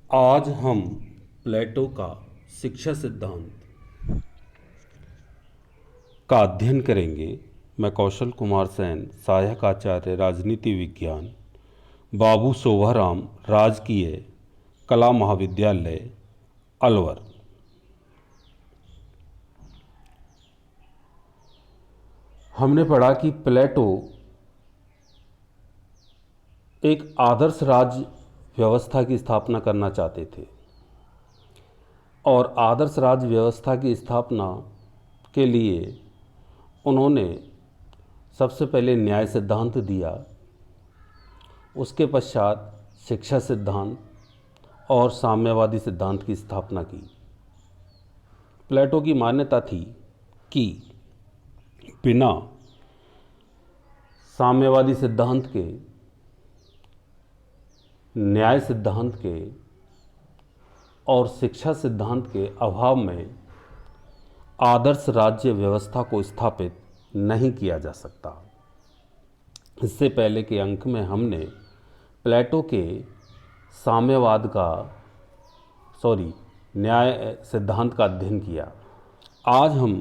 आज हम प्लेटो का शिक्षा सिद्धांत का अध्ययन करेंगे। मैं कौशल कुमार सेन, सहायक आचार्य राजनीति विज्ञान, बाबू शोभाराम राजकीय कला महाविद्यालय, अलवर। हमने पढ़ा कि प्लेटो एक आदर्श राज्य व्यवस्था की स्थापना करना चाहते थे और आदर्श राज्य व्यवस्था की स्थापना के लिए उन्होंने सबसे पहले न्याय सिद्धांत दिया, उसके पश्चात शिक्षा सिद्धांत और साम्यवादी सिद्धांत की स्थापना की। प्लेटो की मान्यता थी कि बिना साम्यवादी सिद्धांत के, न्याय सिद्धांत के और शिक्षा सिद्धांत के अभाव में आदर्श राज्य व्यवस्था को स्थापित नहीं किया जा सकता। इससे पहले के अंक में हमने प्लेटो के न्याय सिद्धांत का अध्ययन किया। आज हम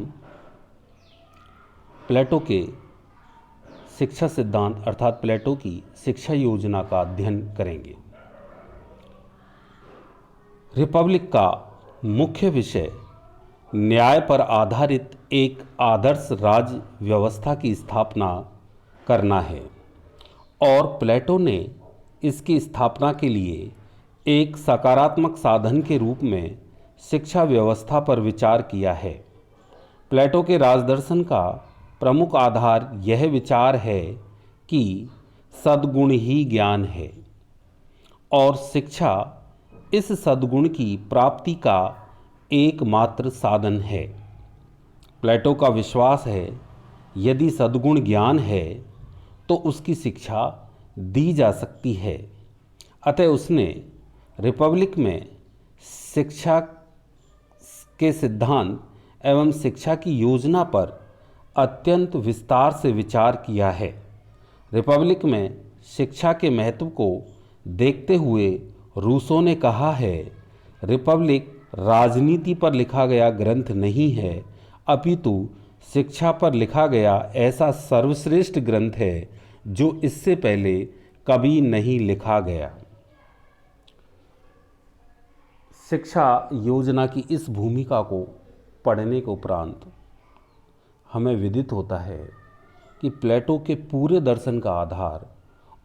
प्लेटो के शिक्षा सिद्धांत अर्थात प्लेटो की शिक्षा योजना का अध्ययन करेंगे। रिपब्लिक का मुख्य विषय न्याय पर आधारित एक आदर्श राज्य व्यवस्था की स्थापना करना है और प्लेटो ने इसकी स्थापना के लिए एक सकारात्मक साधन के रूप में शिक्षा व्यवस्था पर विचार किया है। प्लेटो के राजदर्शन का प्रमुख आधार यह विचार है कि सद्गुण ही ज्ञान है और शिक्षा इस सद्गुण की प्राप्ति का एकमात्र साधन है। प्लेटो का विश्वास है यदि सद्गुण ज्ञान है तो उसकी शिक्षा दी जा सकती है। अतः उसने रिपब्लिक में शिक्षा के सिद्धांत एवं शिक्षा की योजना पर अत्यंत विस्तार से विचार किया है। रिपब्लिक में शिक्षा के महत्व को देखते हुए रूसो ने कहा है, रिपब्लिक राजनीति पर लिखा गया ग्रंथ नहीं है, अपितु शिक्षा पर लिखा गया ऐसा सर्वश्रेष्ठ ग्रंथ है जो इससे पहले कभी नहीं लिखा गया। शिक्षा योजना की इस भूमिका को पढ़ने के उपरांत हमें विदित होता है कि प्लेटो के पूरे दर्शन का आधार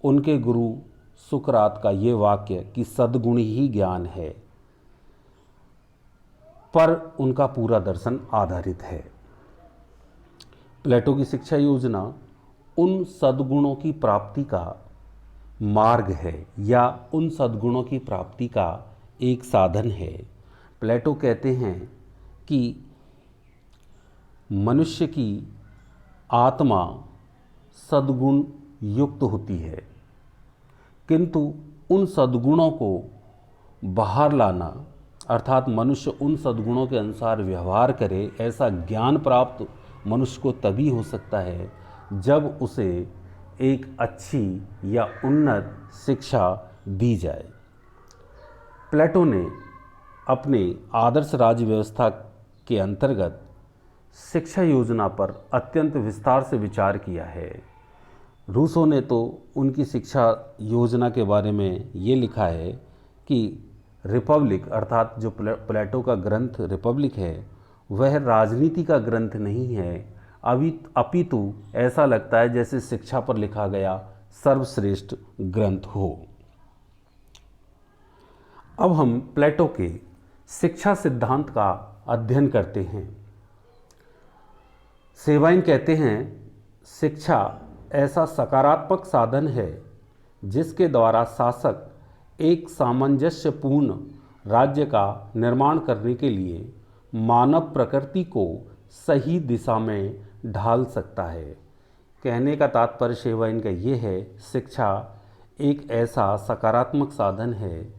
उनके गुरु सुकरात का ये वाक्य कि सद्गुण ही ज्ञान है पर उनका पूरा दर्शन आधारित है। प्लेटो की शिक्षा योजना उन सद्गुणों की प्राप्ति का मार्ग है या उन सद्गुणों की प्राप्ति का एक साधन है। प्लेटो कहते हैं कि मनुष्य की आत्मा सद्गुण युक्त होती है, किंतु उन सद्गुणों को बाहर लाना अर्थात मनुष्य उन सद्गुणों के अनुसार व्यवहार करे, ऐसा ज्ञान प्राप्त मनुष्य को तभी हो सकता है जब उसे एक अच्छी या उन्नत शिक्षा दी जाए। प्लेटो ने अपने आदर्श राज्य व्यवस्था के अंतर्गत शिक्षा योजना पर अत्यंत विस्तार से विचार किया है। रूसो ने तो उनकी शिक्षा योजना के बारे में ये लिखा है कि रिपब्लिक अर्थात जो प्लेटो का ग्रंथ रिपब्लिक है वह राजनीति का ग्रंथ नहीं है, अपितु ऐसा लगता है जैसे शिक्षा पर लिखा गया सर्वश्रेष्ठ ग्रंथ हो। अब हम प्लेटो के शिक्षा सिद्धांत का अध्ययन करते हैं। सेवाइन कहते हैं, शिक्षा ऐसा सकारात्मक साधन है जिसके द्वारा शासक एक सामंजस्यपूर्ण राज्य का निर्माण करने के लिए मानव प्रकृति को सही दिशा में ढाल सकता है। कहने का तात्पर्य सेवाइन का ये है, शिक्षा एक ऐसा सकारात्मक साधन है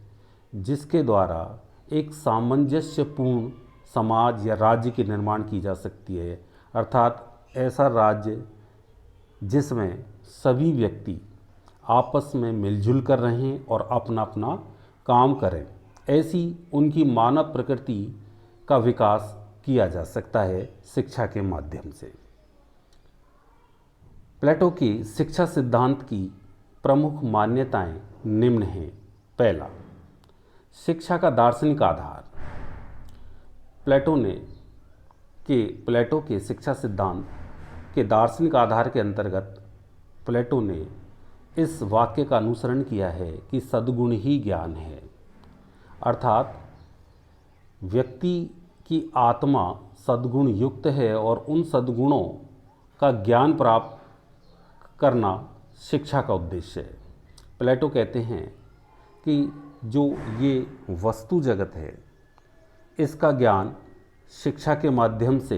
जिसके द्वारा एक सामंजस्यपूर्ण समाज या राज्य की निर्माण की जा सकती है, अर्थात ऐसा राज्य जिसमें सभी व्यक्ति आपस में मिलजुल कर रहें और अपना अपना काम करें। ऐसी उनकी मानव प्रकृति का विकास किया जा सकता है शिक्षा के माध्यम से। प्लेटो के शिक्षा सिद्धांत की प्रमुख मान्यताएं निम्न हैं। पहला, शिक्षा का दार्शनिक आधार। प्लेटो के शिक्षा सिद्धांत के दार्शनिक आधार के अंतर्गत प्लेटो ने इस वाक्य का अनुसरण किया है कि सद्गुण ही ज्ञान है, अर्थात व्यक्ति की आत्मा सद्गुण युक्त है और उन सद्गुणों का ज्ञान प्राप्त करना शिक्षा का उद्देश्य है। प्लेटो कहते हैं कि जो ये वस्तु जगत है इसका ज्ञान शिक्षा के माध्यम से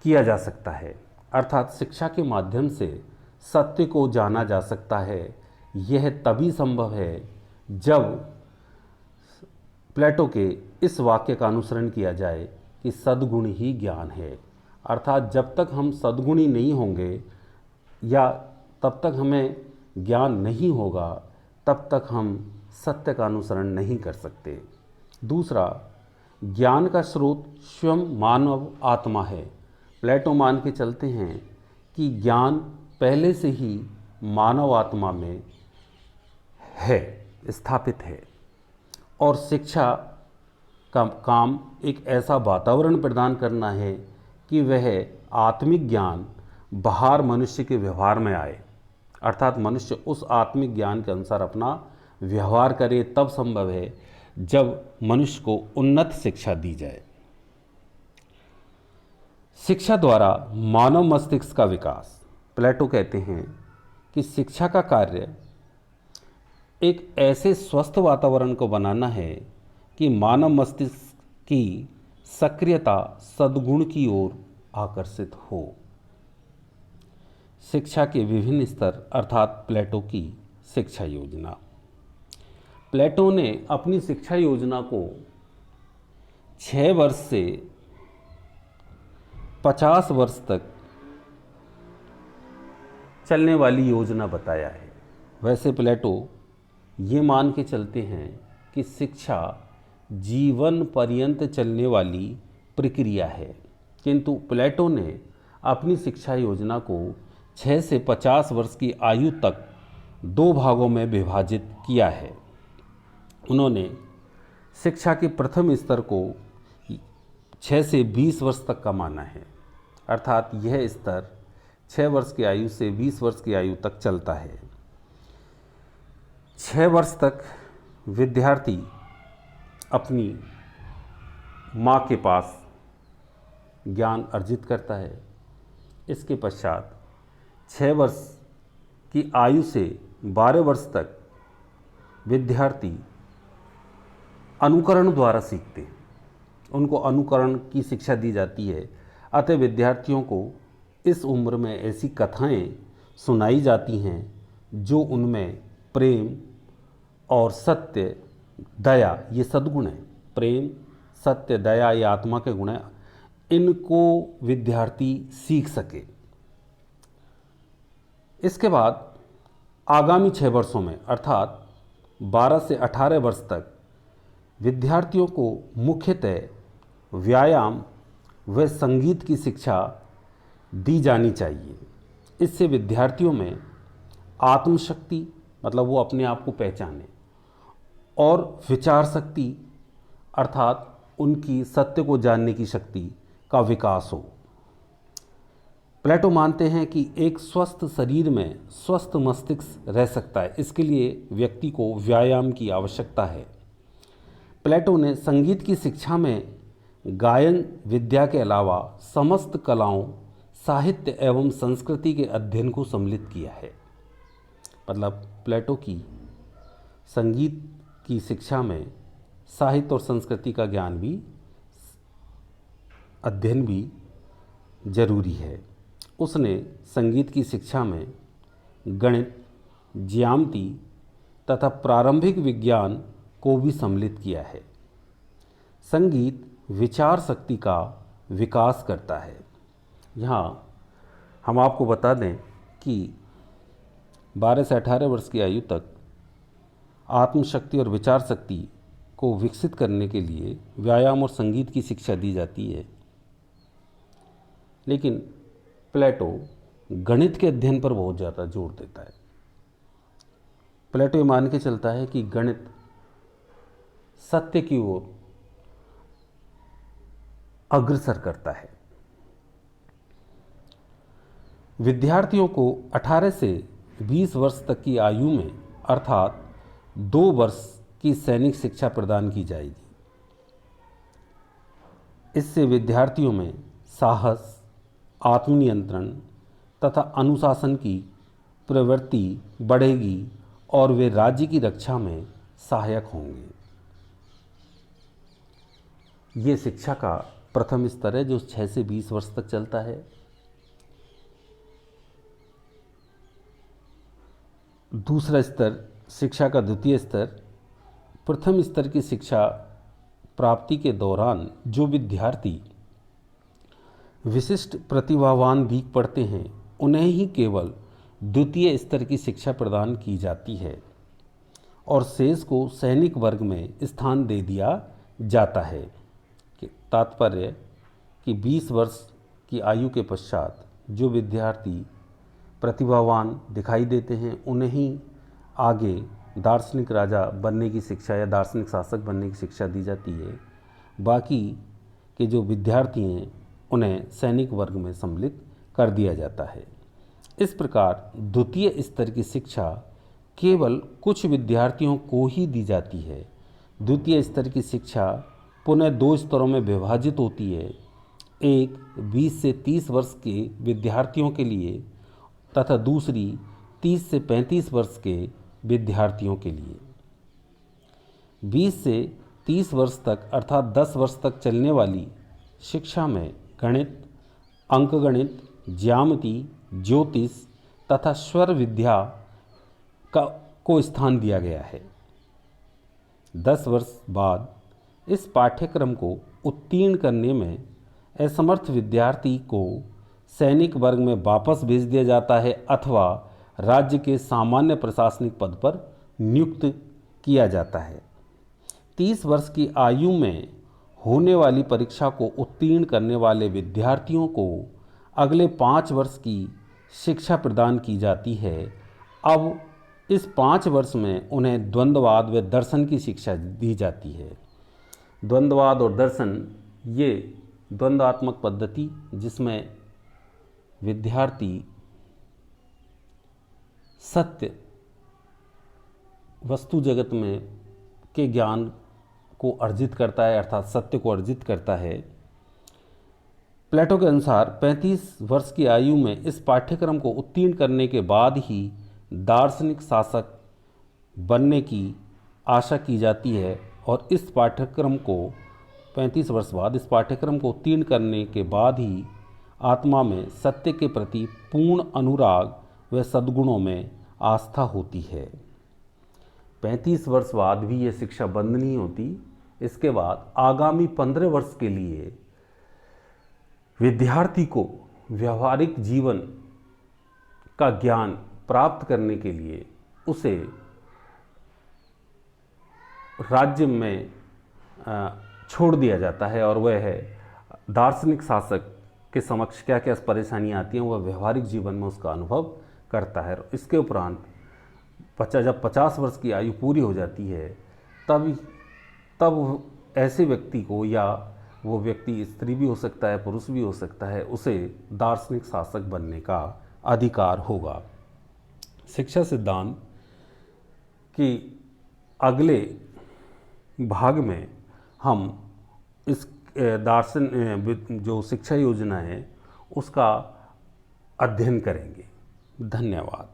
किया जा सकता है, अर्थात शिक्षा के माध्यम से सत्य को जाना जा सकता है। यह तभी संभव है जब प्लेटो के इस वाक्य का अनुसरण किया जाए कि सद्गुण ही ज्ञान है, अर्थात जब तक हम सद्गुणी नहीं होंगे या तब तक हमें ज्ञान नहीं होगा तब तक हम सत्य का अनुसरण नहीं कर सकते। दूसरा, ज्ञान का स्रोत स्वयं मानव आत्मा है। प्लेटो मान के चलते हैं कि ज्ञान पहले से ही मानव आत्मा में है, स्थापित है, और शिक्षा का काम एक ऐसा वातावरण प्रदान करना है कि वह आत्मिक ज्ञान बाहर मनुष्य के व्यवहार में आए, अर्थात मनुष्य उस आत्मिक ज्ञान के अनुसार अपना व्यवहार करे। तब संभव है जब मनुष्य को उन्नत शिक्षा दी जाए। शिक्षा द्वारा मानव मस्तिष्क का विकास। प्लेटो कहते हैं कि शिक्षा का कार्य एक ऐसे स्वस्थ वातावरण को बनाना है कि मानव मस्तिष्क की सक्रियता सद्गुण की ओर आकर्षित हो। शिक्षा के विभिन्न स्तर, अर्थात प्लेटो की शिक्षा योजना। प्लेटो ने अपनी शिक्षा योजना को 6 वर्ष से 50 वर्ष तक चलने वाली योजना बताया है। वैसे प्लेटो ये मान के चलते हैं कि शिक्षा जीवन पर्यंत चलने वाली प्रक्रिया है, किंतु प्लेटो ने अपनी शिक्षा योजना को 6 से 50 वर्ष की आयु तक 2 भागों में विभाजित किया है। उन्होंने शिक्षा के प्रथम स्तर को 6 से 20 वर्ष तक का माना है, अर्थात यह स्तर 6 वर्ष की आयु से 20 वर्ष की आयु तक चलता है। 6 वर्ष तक विद्यार्थी अपनी माँ के पास ज्ञान अर्जित करता है। इसके पश्चात 6 वर्ष की आयु से 12 वर्ष तक विद्यार्थी अनुकरण द्वारा सीखते हैं, उनको अनुकरण की शिक्षा दी जाती है। अतः विद्यार्थियों को इस उम्र में ऐसी कथाएं सुनाई जाती हैं जो उनमें प्रेम और सत्य, दया, ये सद्गुण है। प्रेम, सत्य, दया, ये आत्मा के गुण हैं, इनको विद्यार्थी सीख सके। इसके बाद आगामी 6 वर्षों में, अर्थात 12 से 18 वर्ष तक विद्यार्थियों को मुख्यतः व्यायाम व संगीत की शिक्षा दी जानी चाहिए। इससे विद्यार्थियों में आत्मशक्ति, मतलब वो अपने आप को पहचाने, और विचार शक्ति, अर्थात उनकी सत्य को जानने की शक्ति का विकास हो। प्लेटो मानते हैं कि एक स्वस्थ शरीर में स्वस्थ मस्तिष्क रह सकता है, इसके लिए व्यक्ति को व्यायाम की आवश्यकता है। प्लेटो ने संगीत की शिक्षा में गायन विद्या के अलावा समस्त कलाओं, साहित्य एवं संस्कृति के अध्ययन को सम्मिलित किया है। मतलब प्लेटो की संगीत की शिक्षा में साहित्य और संस्कृति का ज्ञान भी, अध्ययन भी जरूरी है। उसने संगीत की शिक्षा में गणित, ज्यामिति तथा प्रारंभिक विज्ञान को भी सम्मिलित किया है। संगीत विचार शक्ति का विकास करता है। यहाँ हम आपको बता दें कि 12 से 18 वर्ष की आयु तक आत्मशक्ति और विचार शक्ति को विकसित करने के लिए व्यायाम और संगीत की शिक्षा दी जाती है। लेकिन प्लेटो गणित के अध्ययन पर बहुत ज़्यादा जोर देता है। प्लेटो ये मान के चलता है कि गणित सत्य की ओर अग्रसर करता है। विद्यार्थियों को 18 से 20 वर्ष तक की आयु में अर्थात 2 वर्ष की सैनिक शिक्षा प्रदान की जाएगी। इससे विद्यार्थियों में साहस, आत्मनियंत्रण तथा अनुशासन की प्रवृत्ति बढ़ेगी और वे राज्य की रक्षा में सहायक होंगे। ये शिक्षा का प्रथम स्तर है जो 6 से 20 वर्ष तक चलता है। दूसरा स्तर, शिक्षा का द्वितीय स्तर, प्रथम स्तर की शिक्षा प्राप्ति के दौरान जो विद्यार्थी विशिष्ट प्रतिभावान दिख पड़ते हैं उन्हें ही केवल द्वितीय स्तर की शिक्षा प्रदान की जाती है और शेष को सैनिक वर्ग में स्थान दे दिया जाता है। तात्पर्य कि 20 वर्ष की आयु के पश्चात जो विद्यार्थी प्रतिभावान दिखाई देते हैं उन्हें ही आगे दार्शनिक राजा बनने की शिक्षा या दार्शनिक शासक बनने की शिक्षा दी जाती है। बाकी के जो विद्यार्थी हैं उन्हें सैनिक वर्ग में सम्मिलित कर दिया जाता है। इस प्रकार द्वितीय स्तर की शिक्षा केवल कुछ विद्यार्थियों को ही दी जाती है। द्वितीय स्तर की शिक्षा पुनः 2 स्तरों में विभाजित होती है, एक 20 से 30 वर्ष के विद्यार्थियों के लिए तथा दूसरी 30 से 35 वर्ष के विद्यार्थियों के लिए। 20 से 30 वर्ष तक अर्थात 10 वर्ष तक चलने वाली शिक्षा में गणित, अंकगणित, ज्यामिति, ज्योतिष तथा स्वर विद्या को स्थान दिया गया है। 10 वर्ष बाद इस पाठ्यक्रम को उत्तीर्ण करने में असमर्थ विद्यार्थी को सैनिक वर्ग में वापस भेज दिया जाता है अथवा राज्य के सामान्य प्रशासनिक पद पर नियुक्त किया जाता है। 30 वर्ष की आयु में होने वाली परीक्षा को उत्तीर्ण करने वाले विद्यार्थियों को अगले 5 वर्ष की शिक्षा प्रदान की जाती है। अब इस 5 वर्ष में उन्हें द्वंद्ववाद व दर्शन की शिक्षा दी जाती है। द्वंद्ववाद और दर्शन ये द्वंद्वात्मक पद्धति जिसमें विद्यार्थी सत्य वस्तु जगत में के ज्ञान को अर्जित करता है अर्थात सत्य को अर्जित करता है। प्लेटो के अनुसार 35 वर्ष की आयु में इस पाठ्यक्रम को उत्तीर्ण करने के बाद ही दार्शनिक शासक बनने की आशा की जाती है और इस पाठ्यक्रम को 35 वर्ष बाद इस पाठ्यक्रम को उत्तीर्ण करने के बाद ही आत्मा में सत्य के प्रति पूर्ण अनुराग व सद्गुणों में आस्था होती है। 35 वर्ष बाद भी ये शिक्षा बंद नहीं होती। इसके बाद आगामी 15 वर्ष के लिए विद्यार्थी को व्यवहारिक जीवन का ज्ञान प्राप्त करने के लिए उसे राज्य में छोड़ दिया जाता है और वह है दार्शनिक शासक के समक्ष क्या क्या परेशानियाँ आती हैं वह व्यवहारिक जीवन में उसका अनुभव करता है। इसके उपरांत जब 50 वर्ष की आयु पूरी हो जाती है तब ऐसे व्यक्ति को, या वो व्यक्ति स्त्री भी हो सकता है पुरुष भी हो सकता है, उसे दार्शनिक शासक बनने का अधिकार होगा। शिक्षा सिद्धांत की अगले भाग में हम इस दार्शन जो शिक्षा योजना है उसका अध्ययन करेंगे। धन्यवाद।